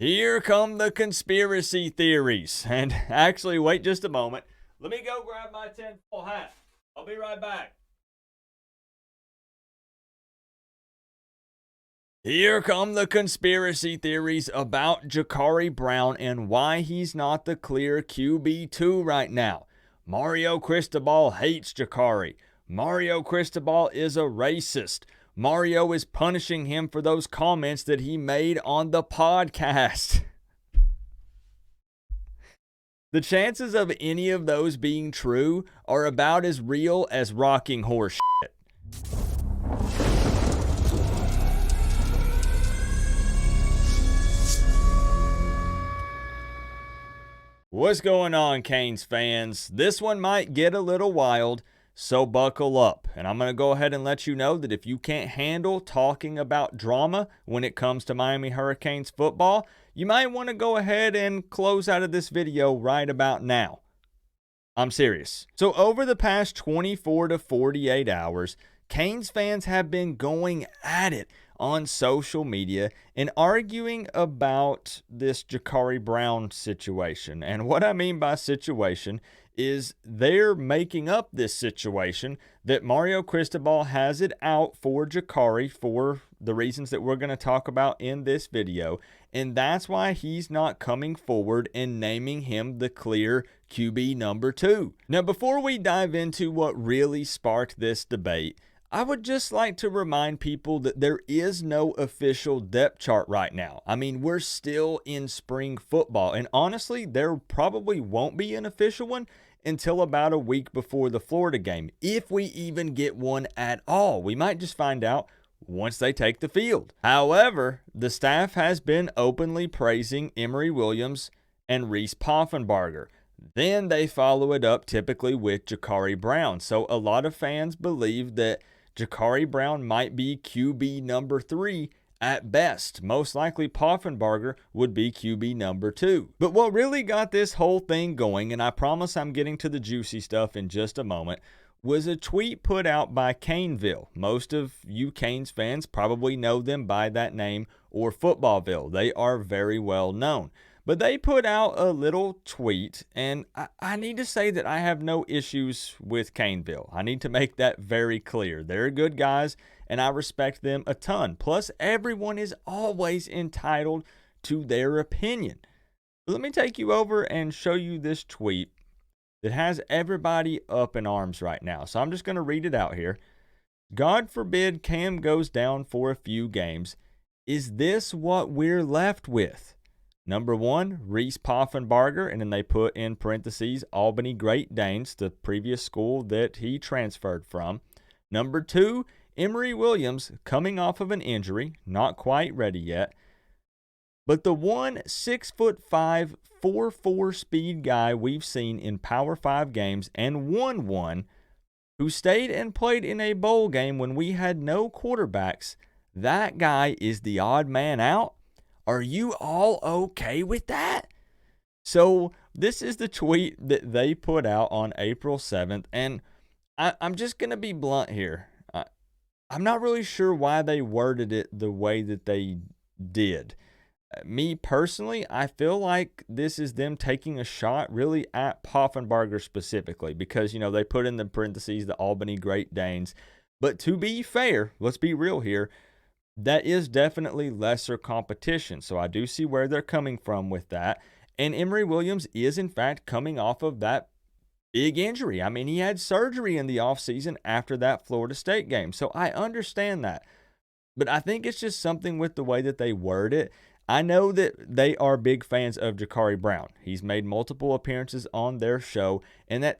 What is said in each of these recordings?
Here come the conspiracy theories. And actually, wait just a moment. Let me go grab my tinfoil hat. I'll be right back. Here come the conspiracy theories about Jacurri Brown and why he's not the clear QB2 right now. Mario Cristobal hates Jacurri. Mario Cristobal is a racist. Mario is punishing him for those comments that he made on the podcast. The chances of any of those being true are about as real as rocking horse shit. What's going on, Canes fans? This one might get a little wild, so buckle up. And I'm going to go ahead and let you know that if you can't handle talking about drama when it comes to Miami Hurricanes football, you might want to go ahead and close out of this video right about now. I'm serious. So over the past 24 to 48 hours, Canes fans have been going at it on social media and arguing about this Jacurri Brown situation. And what I mean by situation is they're making up this situation that Mario Cristobal has it out for Jacurri for the reasons that we're going to talk about in this video. And that's why he's not coming forward and naming him the clear QB number 2. Now, before we dive into what really sparked this debate, I would just like to remind people that there is no official depth chart right now. I mean, we're still in spring football, and honestly, there probably won't be an official one until about a week before the Florida game, if we even get one at all. We might just find out once they take the field. However, the staff has been openly praising Emory Williams and Reese Poffenbarger. Then they follow it up typically with Jacurri Brown. So a lot of fans believe that Jacurri Brown might be QB number 3 at best. Most likely Poffenbarger would be QB number 2. But what really got this whole thing going, and I promise I'm getting to the juicy stuff in just a moment, was a tweet put out by Caneville. Most of you Canes fans probably know them by that name, or Footballville. They are very well known. But they put out a little tweet, and I need to say that I have no issues with Caneville. I need to make that very clear. They're good guys, and I respect them a ton. Plus, everyone is always entitled to their opinion. But let me take you over and show you this tweet that has everybody up in arms right now. So I'm just going to read it out here. God forbid Cam goes down for a few games. Is this what we're left with? Number 1, Reese Poffenbarger, and then they put in parentheses Albany Great Danes, the previous school that he transferred from. Number 2, Emory Williams, coming off of an injury, not quite ready yet. But the one 6'5", 4.4 speed guy we've seen in Power 5 games and won one, who stayed and played in a bowl game when we had no quarterbacks, that guy is the odd man out. Are you all okay with that? So this is the tweet that they put out on April 7th, and I'm just going to be blunt here. I'm not really sure why they worded it the way that they did. Me personally, I feel like this is them taking a shot really at Poffenbarger specifically because, they put in the parentheses the Albany Great Danes. But to be fair, let's be real here, that is definitely lesser competition. So I do see where they're coming from with that. And Emory Williams is, in fact, coming off of that big injury. I mean, he had surgery in the offseason after that Florida State game. So I understand that. But I think it's just something with the way that they word it. I know that they are big fans of Jacurri Brown. He's made multiple appearances on their show, and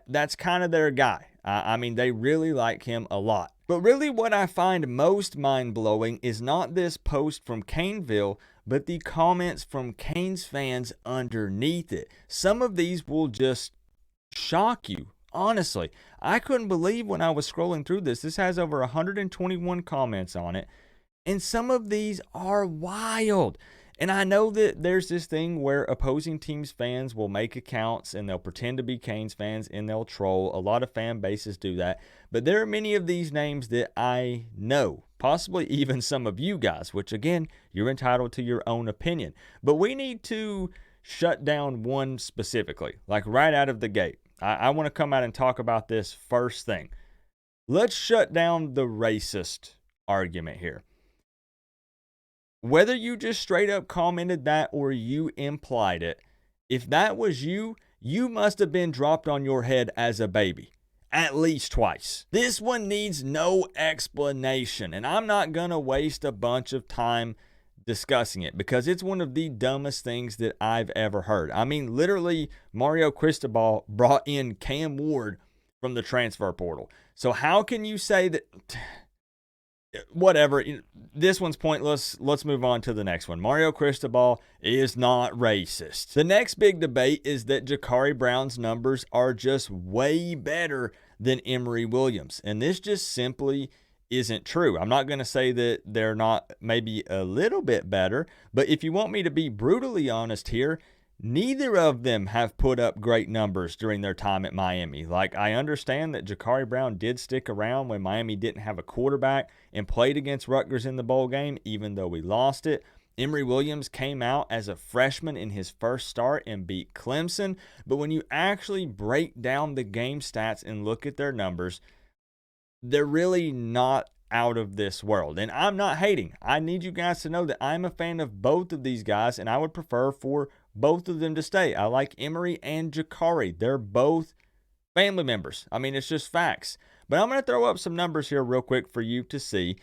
that's kind of their guy. I mean, they really like him a lot. But really what I find most mind-blowing is not this post from Caneville, but the comments from Canes fans underneath it. Some of these will just shock you. Honestly, I couldn't believe when I was scrolling through this. This has over 121 comments on it. And some of these are wild. And I know that there's this thing where opposing teams' fans will make accounts and they'll pretend to be Canes fans and they'll troll. A lot of fan bases do that. But there are many of these names that I know possibly even some of you guys, which again, you're entitled to your own opinion. But we need to shut down one specifically, like right out of the gate. I want to come out and talk about this first thing. Let's shut down the racist argument here. Whether you just straight up commented that or you implied it, if that was you, you must have been dropped on your head as a baby. At least twice. This one needs no explanation, and I'm not going to waste a bunch of time discussing it because it's one of the dumbest things that I've ever heard. I mean, literally, Mario Cristobal brought in Cam Ward from the transfer portal. So how can you say that... Whatever, this one's pointless. Let's move on to the next one. Mario Cristobal is not racist. The next big debate is that Jacurri Brown's numbers are just way better than Emory Williams. And this just simply isn't true. I'm not going to say that they're not maybe a little bit better, but if you want me to be brutally honest here, neither of them have put up great numbers during their time at Miami. Like, I understand that Jacurri Brown did stick around when Miami didn't have a quarterback and played against Rutgers in the bowl game, even though we lost it. Emory Williams came out as a freshman in his first start and beat Clemson. But when you actually break down the game stats and look at their numbers, they're really not out of this world. And I'm not hating. I need you guys to know that I'm a fan of both of these guys, and I would prefer for both of them to stay. I like Emory and Jacurri. They're both family members. I mean, it's just facts. But I'm going to throw up some numbers here real quick for you to see.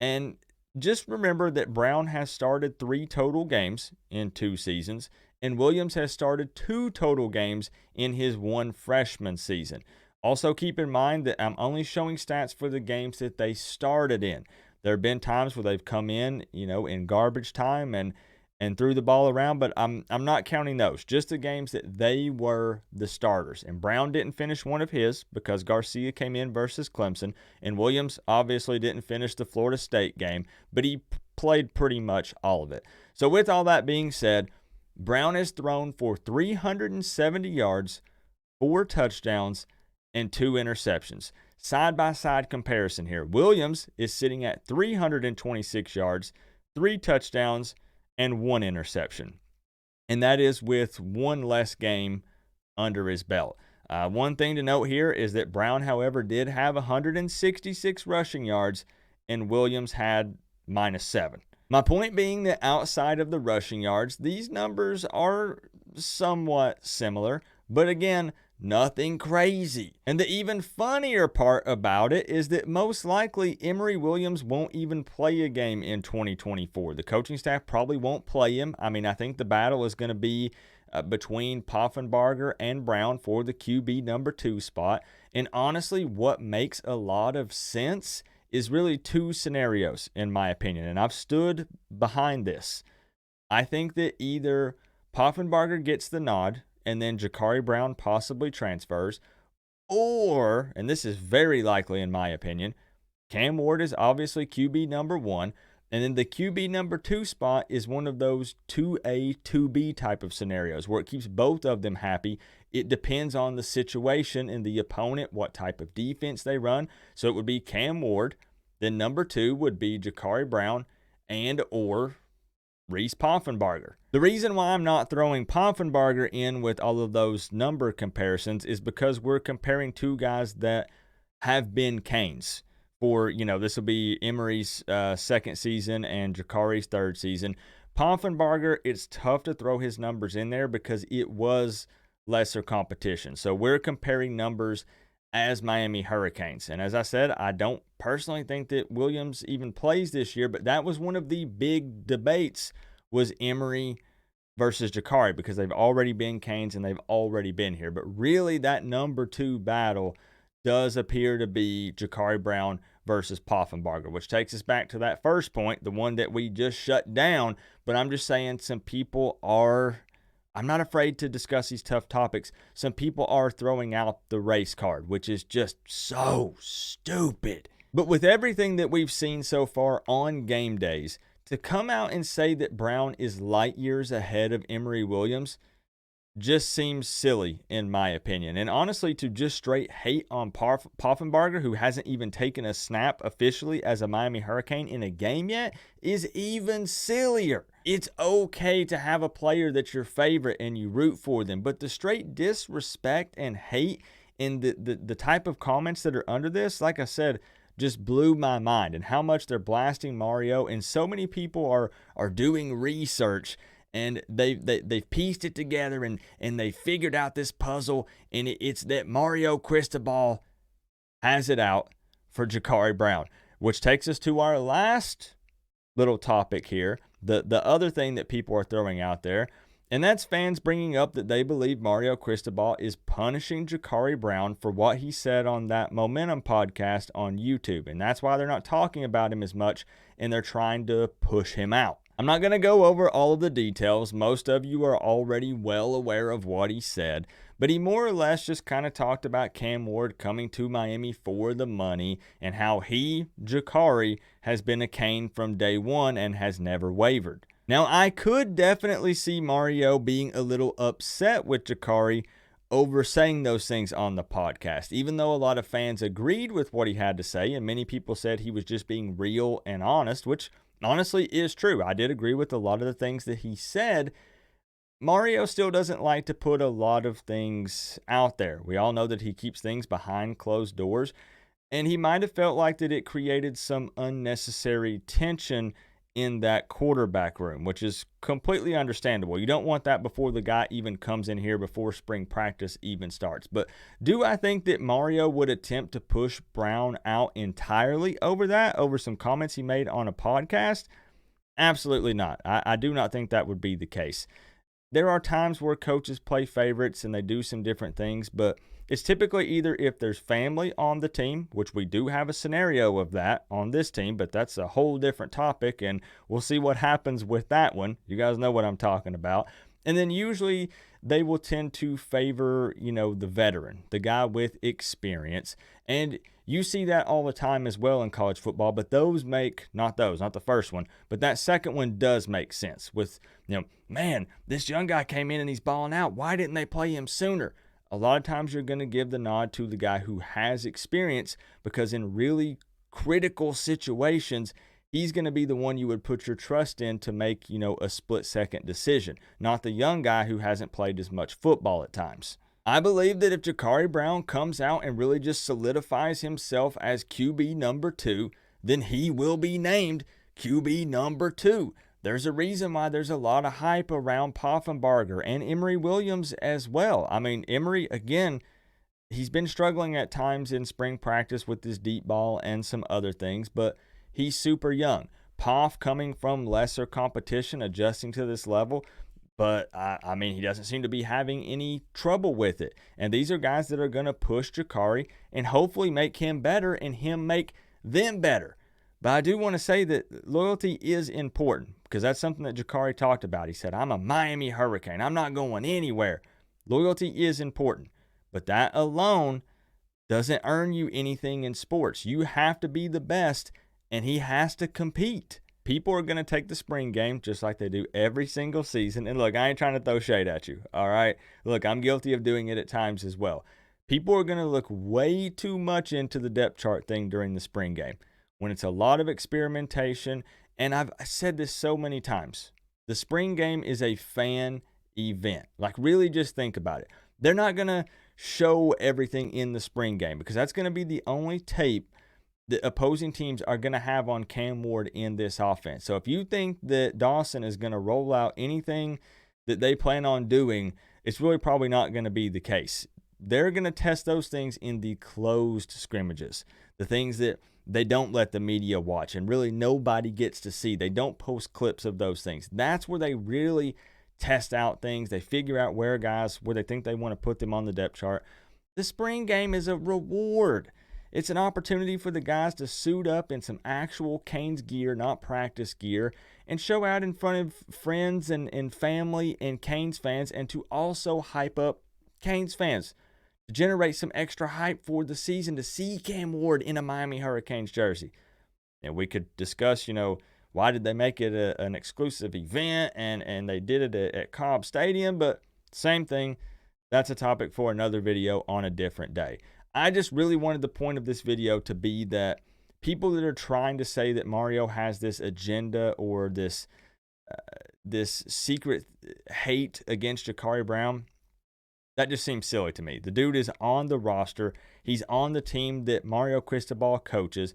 And just remember that Brown has started 3 total games in 2 seasons, and Williams has started 2 total games in his 1 freshman season. Also keep in mind that I'm only showing stats for the games that they started in. There have been times where they've come in, in garbage time and threw the ball around, but I'm not counting those. Just the games that they were the starters. And Brown didn't finish one of his because Garcia came in versus Clemson, and Williams obviously didn't finish the Florida State game, but he played pretty much all of it. So with all that being said, Brown has thrown for 370 yards, 4 touchdowns, and 2 interceptions. Side-by-side comparison here. Williams is sitting at 326 yards, 3 touchdowns, and 1 interception. And that is with 1 less game under his belt. One thing to note here is that Brown, however, did have 166 rushing yards, and Williams had -7. My point being that outside of the rushing yards, these numbers are somewhat similar, but again, nothing crazy. And the even funnier part about it is that most likely Emory Williams won't even play a game in 2024. The coaching staff probably won't play him. I mean, I think the battle is going to be between Poffenbarger and Brown for the QB number 2 spot. And honestly, what makes a lot of sense is really 2 scenarios, in my opinion. And I've stood behind this. I think that either Poffenbarger gets the nod, and then Jacurri Brown possibly transfers, or, and this is very likely in my opinion, Cam Ward is obviously QB number 1, and then the QB number 2 spot is one of those 2A, 2B type of scenarios where it keeps both of them happy. It depends on the situation and the opponent, what type of defense they run. So it would be Cam Ward, then number 2 would be Jacurri Brown and or Reese Poffenbarger. The reason why I'm not throwing Poffenbarger in with all of those number comparisons is because we're comparing 2 guys that have been Canes for, this will be Emory's 2nd season and Jacurri's 3rd season. Poffenbarger, it's tough to throw his numbers in there because it was lesser competition. So we're comparing numbers as Miami Hurricanes. And as I said, I don't personally think that Williams even plays this year, but that was one of the big debates, was Emory versus Jacurri, because they've already been Canes and they've already been here. But really that number 2 battle does appear to be Jacurri Brown versus Poffenbarger, which takes us back to that first point, the one that we just shut down. But I'm just saying some people are... I'm not afraid to discuss these tough topics. Some people are throwing out the race card, which is just so stupid. But with everything that we've seen so far on game days, to come out and say that Brown is light years ahead of Emory Williams, just seems silly in my opinion. And honestly, to just straight hate on Poffenbarger, who hasn't even taken a snap officially as a Miami Hurricane in a game yet, is even sillier. It's okay to have a player that's your favorite and you root for them, but the straight disrespect and hate and the type of comments that are under this, like I said, just blew my mind, and how much they're blasting Mario. And so many people are doing research, and they've pieced it together, and they figured out this puzzle, and it's that Mario Cristobal has it out for Jacurri Brown, which takes us to our last little topic here, the other thing that people are throwing out there, and that's fans bringing up that they believe Mario Cristobal is punishing Jacurri Brown for what he said on that Momentum podcast on YouTube, and that's why they're not talking about him as much, and they're trying to push him out. I'm not going to go over all of the details. Most of you are already well aware of what he said, but he more or less just kind of talked about Cam Ward coming to Miami for the money and how he, Jacurri, has been a Cane from day one and has never wavered. Now, I could definitely see Mario being a little upset with Jacurri over saying those things on the podcast, even though a lot of fans agreed with what he had to say, and many people said he was just being real and honest, which honestly is true. I did agree with a lot of the things that he said. Mario still doesn't like to put a lot of things out there. We all know that he keeps things behind closed doors, and he might have felt like that it created some unnecessary tension in that quarterback room, which is completely understandable. You don't want that before the guy even comes in here, before spring practice even starts. But do I think that Mario would attempt to push Brown out entirely over some comments he made on a podcast? Absolutely not. I do not think that would be the case. There are times where coaches play favorites and they do some different things, but it's typically either if there's family on the team, which we do have a scenario of that on this team, but that's a whole different topic, and we'll see what happens with that one. You guys know what I'm talking about. And then usually they will tend to favor, the veteran, the guy with experience. And you see that all the time as well in college football, but not the first one, but that second one does make sense with, man, this young guy came in and he's balling out. Why didn't they play him sooner? A lot of times you're going to give the nod to the guy who has experience, because in really critical situations, he's going to be the one you would put your trust in to make, a split-second decision, not the young guy who hasn't played as much football at times. I believe that if Jacurri Brown comes out and really just solidifies himself as QB number 2, then he will be named QB number 2. There's a reason why there's a lot of hype around Poffenbarger and Emory Williams as well. I mean, Emory, again, he's been struggling at times in spring practice with his deep ball and some other things, but he's super young. Poff coming from lesser competition, adjusting to this level, but he doesn't seem to be having any trouble with it. And these are guys that are going to push Jacurri and hopefully make him better and him make them better. But I do want to say that loyalty is important, because that's something that Jacurri talked about. He said, I'm a Miami Hurricane. I'm not going anywhere. Loyalty is important, but that alone doesn't earn you anything in sports. You have to be the best, and he has to compete. People are going to take the spring game just like they do every single season. And look, I ain't trying to throw shade at you, all right? Look, I'm guilty of doing it at times as well. People are going to look way too much into the depth chart thing during the spring game, when it's a lot of experimentation. And I've said this so many times, the spring game is a fan event. Like, really just think about it. They're not going to show everything in the spring game, because that's going to be the only tape the opposing teams are going to have on Cam Ward in this offense. So if you think that Dawson is going to roll out anything that they plan on doing, it's really probably not going to be the case. They're going to test those things in the closed scrimmages, the things that they don't let the media watch and really nobody gets to see. They don't post clips of those things. That's where they really test out things. They figure out where they think they want to put them on the depth chart. The spring game is a reward. It's an opportunity for the guys to suit up in some actual Canes gear, not practice gear, and show out in front of friends and family and Canes fans, and to also hype up Canes fans, to generate some extra hype for the season to see Cam Ward in a Miami Hurricanes jersey. And we could discuss, why did they make it an exclusive event and they did it at Cobb Stadium, but Same thing. That's a topic for another video on a different day. I just really wanted the point of this video to be that people that are trying to say that Mario has this agenda or this secret hate against Jacurri Brown, that just seems silly to me. The dude is on the roster. He's on the team that Mario Cristobal coaches.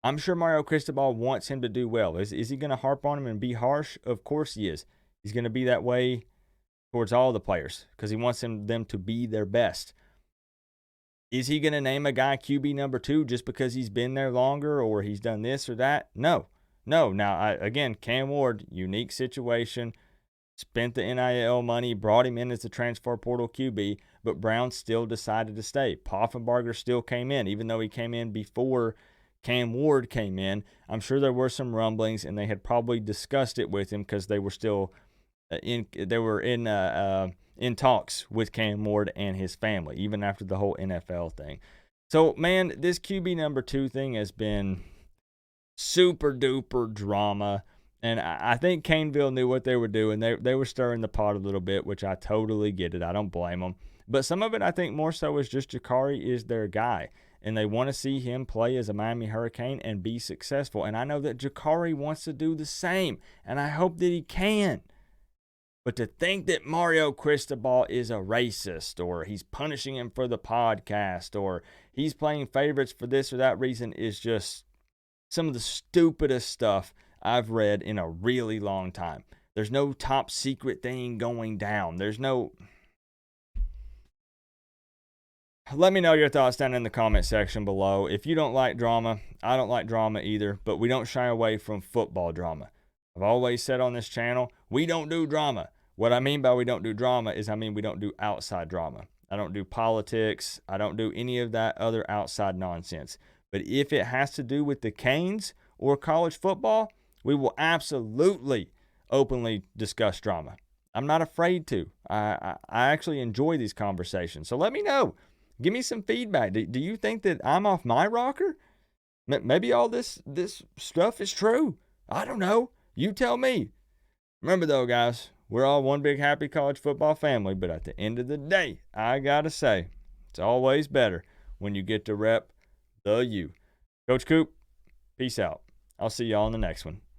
I'm sure Mario Cristobal wants him to do well. Is he going to harp on him and be harsh? Of course he is. He's going to be that way towards all the players because he wants them to be their best. Is he going to name a guy QB number 2 just because he's been there longer or he's done this or that? No. Now, again, Cam Ward, unique situation, spent the NIL money, brought him in as a transfer portal QB, but Brown still decided to stay. Poffenbarger still came in, even though he came in before Cam Ward came in. I'm sure there were some rumblings, and they had probably discussed it with him because they were still in talks with Cam Ward and his family, even after the whole NFL thing. So, man, this QB number 2 thing has been super duper drama, and I think Caneville knew what they were doing. They were stirring the pot a little bit, which I totally get it. I don't blame them. But some of it, I think, more so is just Jacurri is their guy, and they want to see him play as a Miami Hurricane and be successful. And I know that Jacurri wants to do the same, and I hope that he can. But to think that Mario Cristobal is a racist, or he's punishing him for the podcast, or he's playing favorites for this or that reason is just some of the stupidest stuff I've read in a really long time. There's no top secret thing going down. There's no... Let me know your thoughts down in the comment section below. If you don't like drama, I don't like drama either, but we don't shy away from football drama. I've always said on this channel, we don't do drama. What I mean by we don't do drama is we don't do outside drama. I don't do politics. I don't do any of that other outside nonsense. But if it has to do with the Canes or college football, we will absolutely openly discuss drama. I'm not afraid to. I actually enjoy these conversations. So let me know. Give me some feedback. Do you think that I'm off my rocker? Maybe all this stuff is true. I don't know. You tell me. Remember, though, guys, we're all one big happy college football family, but at the end of the day, I got to say, it's always better when you get to rep the U. Coach Coop, peace out. I'll see y'all in the next one.